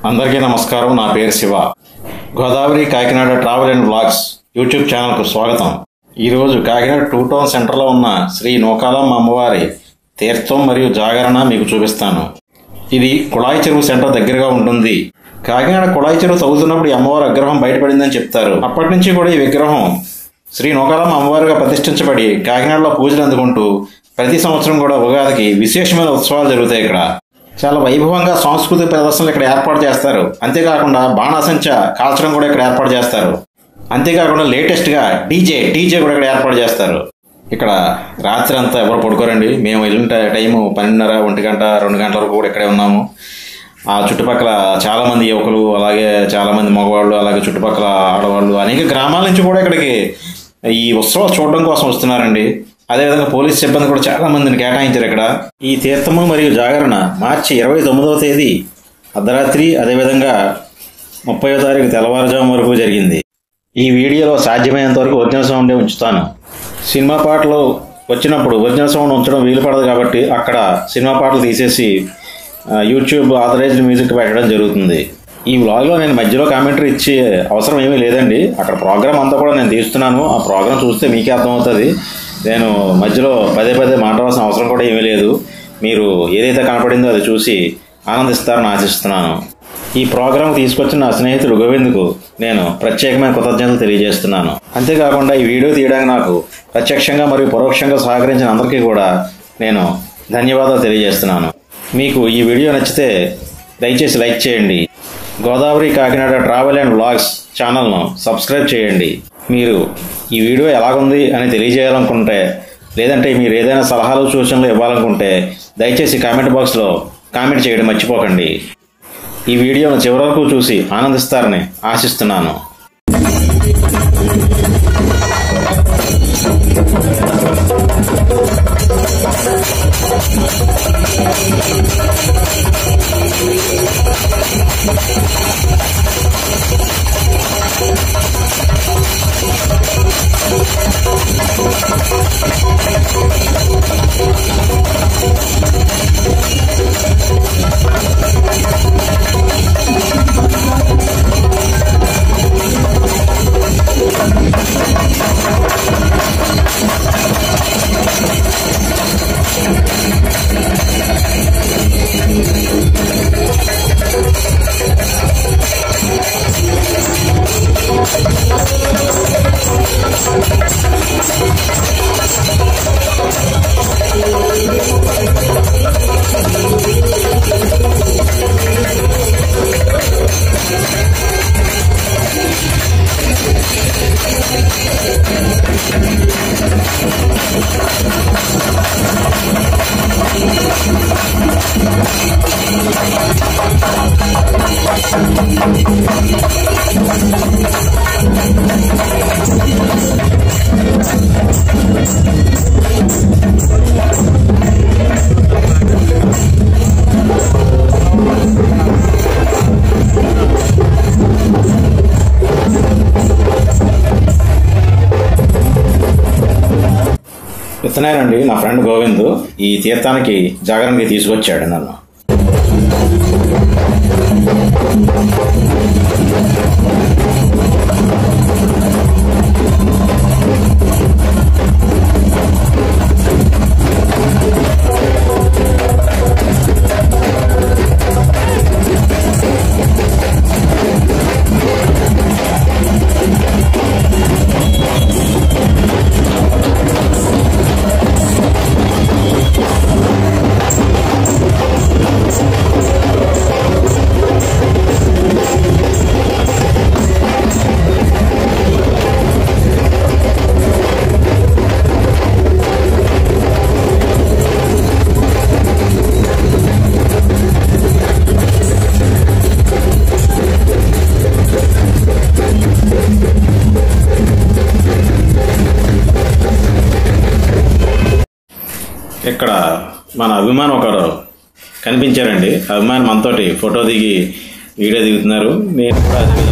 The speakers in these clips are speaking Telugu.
అందరికీ నమస్కారం. నా పేరు Shiva. Godavari Kakinada travel and vlogs YouTube ఛానల్కు స్వాగతం. ఈరోజు కాకినాడ 2 టౌన్ సెంటర్లో ఉన్న శ్రీ నూకాలమ్మ అమ్మవారి తీర్థం మరియు జాగరణ మీకు చూపిస్తాను. ఇది కుళాయి చెరువు సెంటర్ దగ్గరగా ఉంటుంది. కాకినాడ కుళాయి చెరువు తవ్వుతున్నప్పుడు ఈ అమ్మవారి విగ్రహం బయటపడిందని చెప్తారు. అప్పటి నుంచి కూడా ఈ విగ్రహం శ్రీ నూకాలమ్మ అమ్మవారిగా ప్రతిష్ఠించబడి కాకినాడలో పూజలు అందుకుంటూ ప్రతి సంవత్సరం కూడా ఉగాదికి విశేషమైన ఉత్సవాలు జరుగుతాయి. ఇక్కడ చాలా వైభవంగా సాంస్కృతిక ప్రదర్శనలు ఇక్కడ ఏర్పాటు చేస్తారు. అంతేకాకుండా బాణాసంచ కాల్చడం కూడా ఇక్కడ ఏర్పాటు చేస్తారు. అంతేకాకుండా లేటెస్ట్గా డీజే కూడా ఇక్కడ ఏర్పాటు చేస్తారు. ఇక్కడ రాత్రి అంతా ఎవరు పడుకోరండి. మేము వెళ్ళిన టైము 12:30, 1 గంట, 2 గంటల వరకు కూడా ఇక్కడే ఉన్నాము. ఆ చుట్టుపక్కల చాలామంది యువకులు, అలాగే చాలామంది మగవాళ్ళు, అలాగే చుట్టుపక్కల ఆడవాళ్ళు, అనేక గ్రామాల నుంచి కూడా ఇక్కడికి ఈ ఉత్సవాలు చూడడం కోసం వస్తున్నారండి. అదేవిధంగా పోలీస్ సిబ్బంది కూడా చాలా మందిని కేటాయించారు. ఇక్కడ ఈ తీర్థము మరియు జాగరణ మార్చి 29వ తేదీ అర్ధరాత్రి, అదేవిధంగా 30వ తారీఖు తెల్లవారుజాము వరకు జరిగింది. ఈ వీడియోలో సాధ్యమైనంత వరకు ఒరిజినల్ సౌండే ఉంచుతాను. సినిమా పాటలు వచ్చినప్పుడు ఒరిజినల్ సౌండ్ ఉంచడం వీలు పడదు కాబట్టి అక్కడ సినిమా పాటలు తీసేసి యూట్యూబ్ ఆథరైజ్డ్ మ్యూజిక్ పెట్టడం జరుగుతుంది. ఈ వ్లాగ్లో నేను మధ్యలో కామెంటరీ ఇచ్చే అవసరం ఏమీ లేదండి. అక్కడ ప్రోగ్రామ్ అంతా కూడా నేను తీస్తున్నాను. ఆ ప్రోగ్రామ్ చూస్తే మీకే అర్థమవుతుంది. నేను మధ్యలో పదే మాట్లాడాల్సిన అవసరం కూడా ఏమీ లేదు. మీరు ఏదైతే కనపడిందో అది చూసి ఆనందిస్తారని ఆశిస్తున్నాను. ఈ ప్రోగ్రాం తీసుకొచ్చిన నా స్నేహితుడు గోవింద్కు నేను ప్రత్యేకమైన కృతజ్ఞతలు తెలియజేస్తున్నాను. అంతేకాకుండా ఈ వీడియో తీయడానికి నాకు ప్రత్యక్షంగా మరియు పరోక్షంగా సహకరించిన అందరికీ కూడా నేను ధన్యవాదాలు తెలియజేస్తున్నాను. మీకు ఈ వీడియో నచ్చితే దయచేసి లైక్ చేయండి. Godavari Kakinada travel and vlogs ఛానల్ను సబ్స్క్రైబ్ చేయండి. మీరు ఈ వీడియో ఎలాగుంది అని తెలియజేయాలనుకుంటే, లేదంటే మీరు ఏదైనా సలహాలు సూచనలు ఇవ్వాలనుకుంటే దయచేసి కామెంట్ బాక్స్లో కామెంట్ చేయడం మర్చిపోకండి. ఈ వీడియోను చివరి వరకు చూసి ఆనందిస్తారని ఆశిస్తున్నాను. ఇతనేనండి నా ఫ్రెండ్ గోవింద్. ఈ తీర్థానికి జాగరణకి తీసుకొచ్చాడు నన్ను. ఇక్కడ మన అభిమాని ఒకరు కనిపించారండి. అభిమాని మనతోటి ఫోటో దిగి వీడియో దిగుతున్నారు. నేను కూడా అదే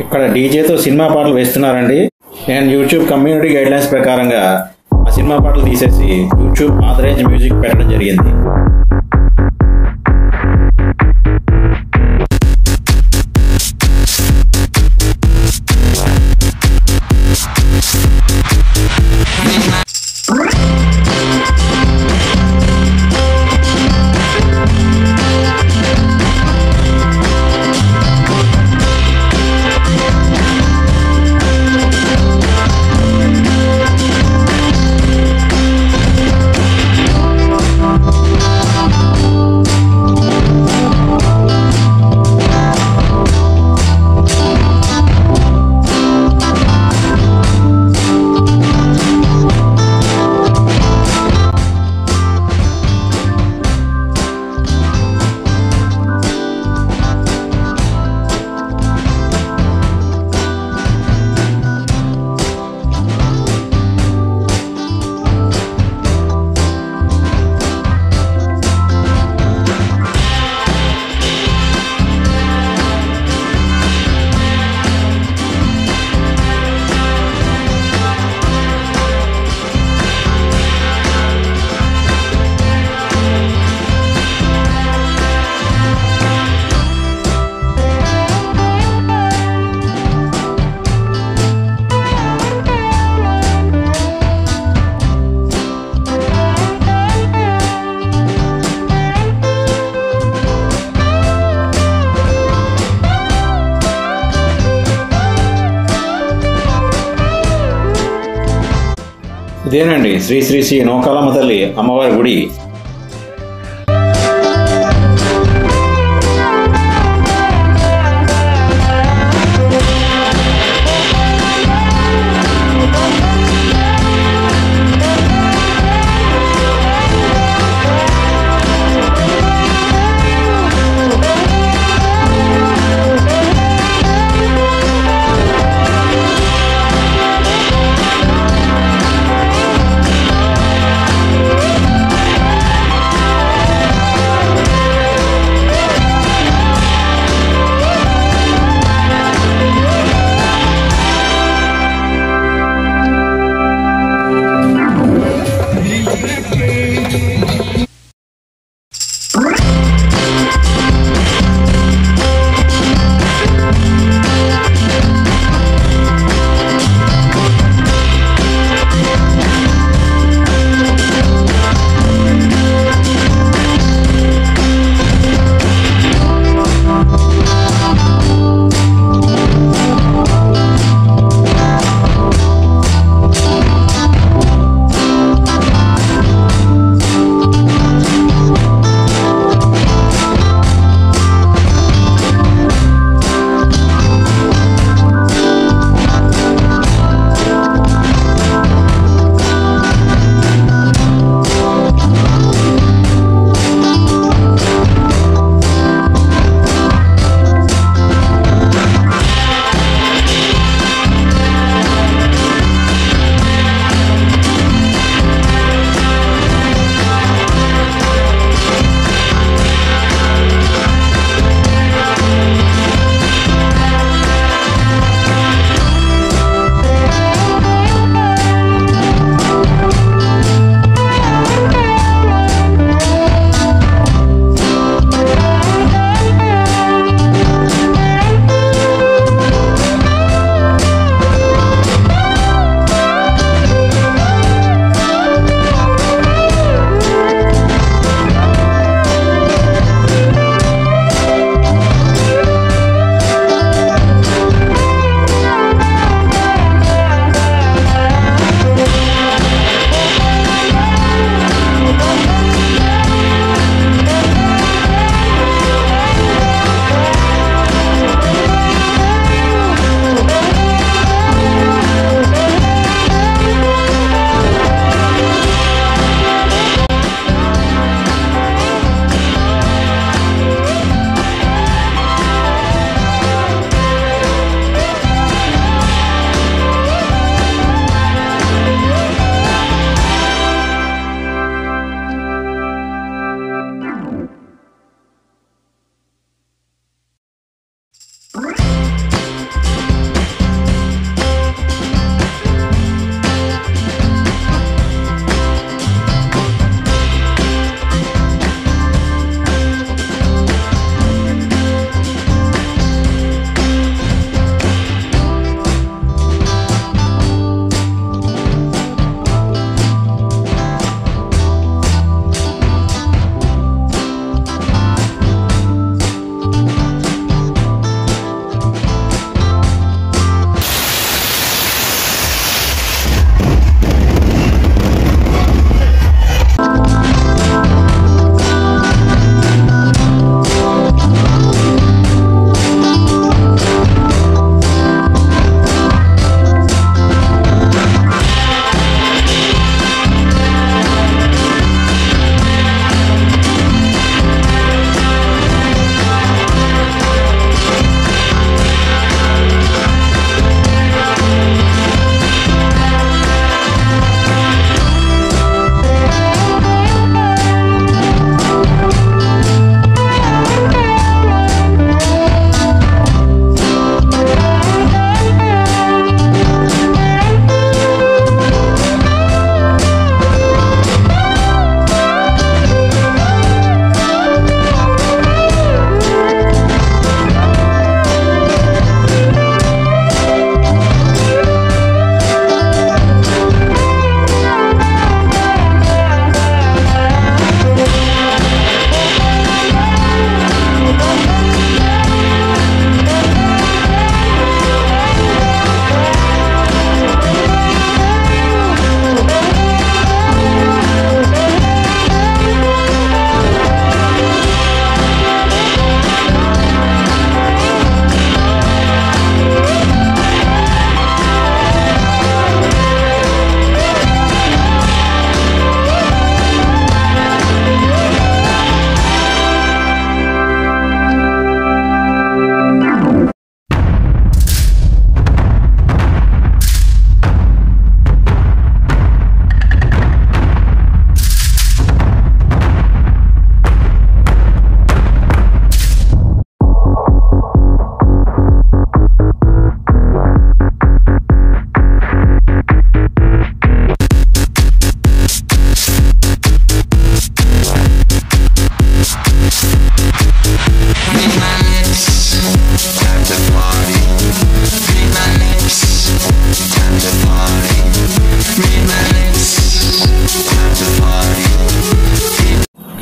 ఇక్కడ డీజేతో సినిమా పాటలు వేస్తున్నారండి. నేను యూట్యూబ్ కమ్యూనిటీ గైడ్లైన్స్ ప్రకారంగా ఆ సినిమా పాటలు తీసేసి యూట్యూబ్ ఆథరైజ్ మ్యూజిక్ పెట్టడం జరిగింది. ఇదేనండి శ్రీ శ్రీ శ్రీ నూకాలమ్మ తల్లి అమ్మవారి గుడి.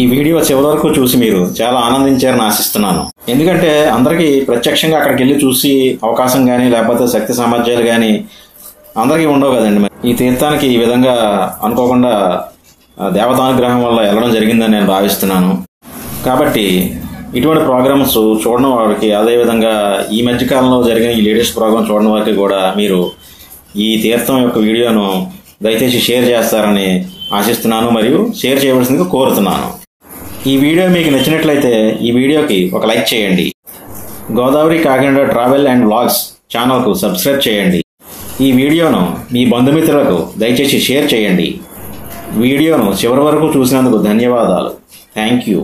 ఈ వీడియో చివరి వరకు చూసి మీరు చాలా ఆనందించారని ఆశిస్తున్నాను. ఎందుకంటే అందరికీ ప్రత్యక్షంగా అక్కడికి వెళ్ళి చూసి అవకాశం కానీ లేకపోతే శక్తి సామర్థ్యాలు కానీ అందరికీ ఉండవు కదండి. ఈ తీర్థానికి ఈ విధంగా అనుకోకుండా దేవతానుగ్రహం వల్ల వెళ్ళడం జరిగిందని నేను భావిస్తున్నాను. కాబట్టి ఇటువంటి ప్రోగ్రామ్స్ చూడడం వారికి, అదేవిధంగా ఈ మధ్యకాలంలో జరిగిన ఈ లేటెస్ట్ ప్రోగ్రామ్ చూడడం వారికి కూడా మీరు ఈ తీర్థం యొక్క వీడియోను దయచేసి షేర్ చేస్తారని ఆశిస్తున్నాను మరియు షేర్ చేయవలసిందిగా కోరుతున్నాను. ఈ వీడియో మీకు నచ్చినట్లయితే ఈ వీడియోకి ఒక లైక్ చేయండి. Godavari Kakinada travel and vlogs ఛానల్కు సబ్స్క్రైబ్ చేయండి. ఈ వీడియోను మీ బంధుమిత్రులకు దయచేసి షేర్ చేయండి. వీడియోను చివరి వరకు చూసినందుకు ధన్యవాదాలు. Thank you.